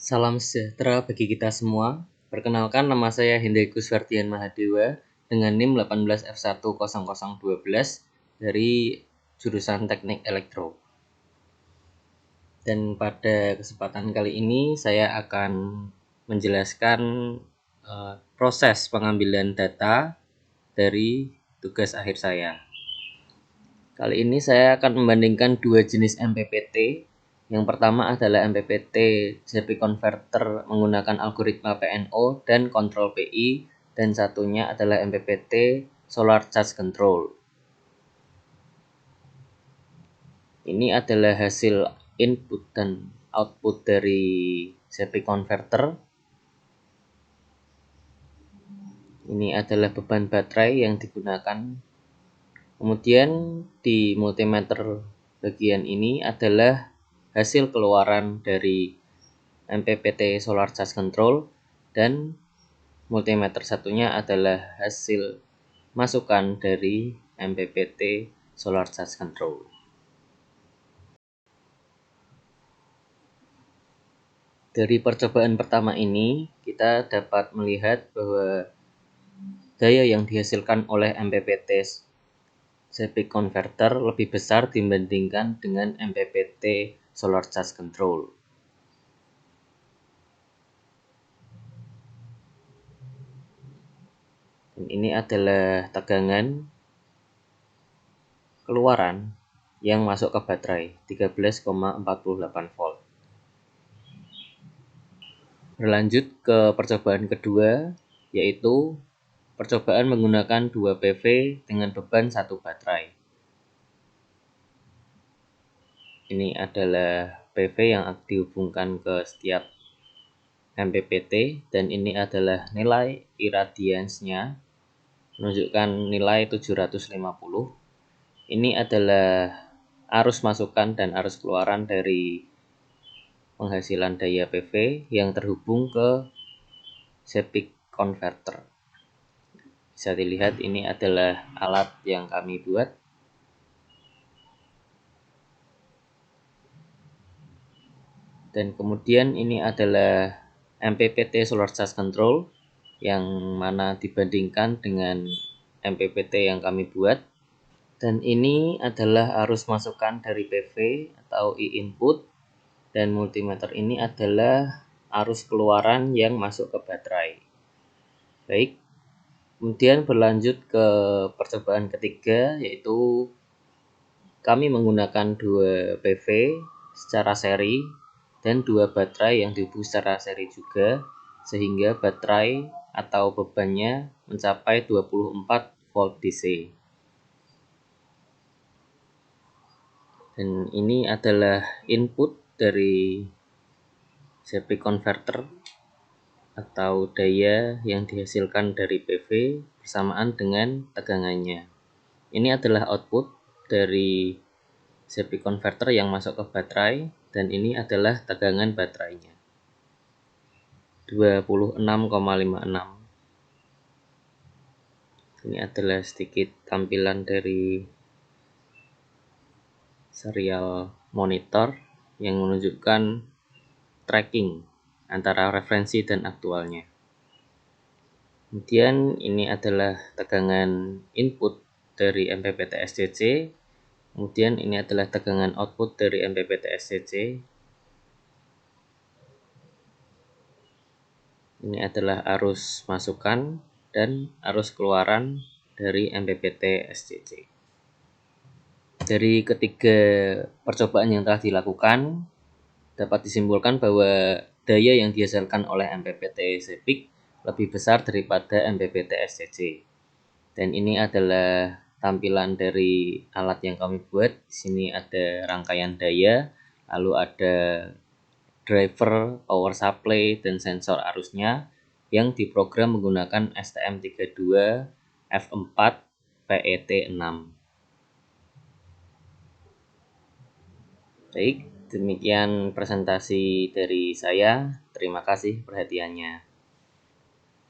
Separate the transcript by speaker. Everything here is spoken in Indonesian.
Speaker 1: Salam sejahtera bagi kita semua. Perkenalkan, nama saya Hendrikus Ferdian Mahadewa dengan NIM 18F10012 dari jurusan Teknik Elektro. Dan pada kesempatan kali ini saya akan menjelaskan proses pengambilan data dari tugas akhir saya. Kali ini saya akan membandingkan dua jenis MPPT. Yang pertama adalah MPPT CP Converter menggunakan algoritma PNO dan kontrol PI, dan satunya adalah MPPT Solar Charge Control. Ini adalah hasil input dan output dari CP Converter. Ini adalah beban baterai yang digunakan. Kemudian di multimeter bagian ini adalah hasil keluaran dari MPPT Solar Charge Control, dan multimeter satunya adalah hasil masukan dari MPPT Solar Charge Control. Dari percobaan pertama ini kita dapat melihat bahwa daya yang dihasilkan oleh MPPT CP Converter lebih besar dibandingkan dengan MPPT Solar Charge Control. Dan ini adalah tegangan keluaran yang masuk ke baterai 13,48 volt. Berlanjut ke percobaan kedua, yaitu percobaan menggunakan 2 PV dengan beban 1 baterai. Ini adalah PV yang dihubungkan ke setiap MPPT, dan ini adalah nilai iradiansnya, menunjukkan nilai 750. Ini adalah arus masukan dan arus keluaran dari penghasilan daya PV yang terhubung ke CP Converter. Bisa dilihat ini adalah alat yang kami buat. Dan kemudian ini adalah MPPT Solar Charge Control yang mana dibandingkan dengan MPPT yang kami buat. Dan ini adalah arus masukan dari PV atau I-input, dan multimeter ini adalah arus keluaran yang masuk ke baterai. Baik, kemudian berlanjut ke percobaan ketiga, yaitu kami menggunakan 2 PV secara seri dan 2 baterai yang dihubung secara seri juga, sehingga baterai atau bebannya mencapai 24 volt DC. Dan ini adalah input dari CP Converter atau daya yang dihasilkan dari PV bersamaan dengan tegangannya. Ini adalah output dari CP Converter yang masuk ke baterai, dan ini adalah tegangan baterainya 26,56. Ini adalah sedikit tampilan dari serial monitor yang menunjukkan tracking antara referensi dan aktualnya. Kemudian ini adalah tegangan input dari MPPT SCC. Kemudian ini adalah tegangan output dari MPPT SCC. Ini adalah arus masukan dan arus keluaran dari MPPT SCC. Dari ketiga percobaan yang telah dilakukan, dapat disimpulkan bahwa daya yang dihasilkan oleh MPPT CPIC lebih besar daripada MPPT SCC. Dan ini adalah tampilan dari alat yang kami buat. Di sini ada rangkaian daya, lalu ada driver, power supply, dan sensor arusnya yang diprogram menggunakan STM32 F4 PET6. Baik, demikian presentasi dari saya. Terima kasih perhatiannya.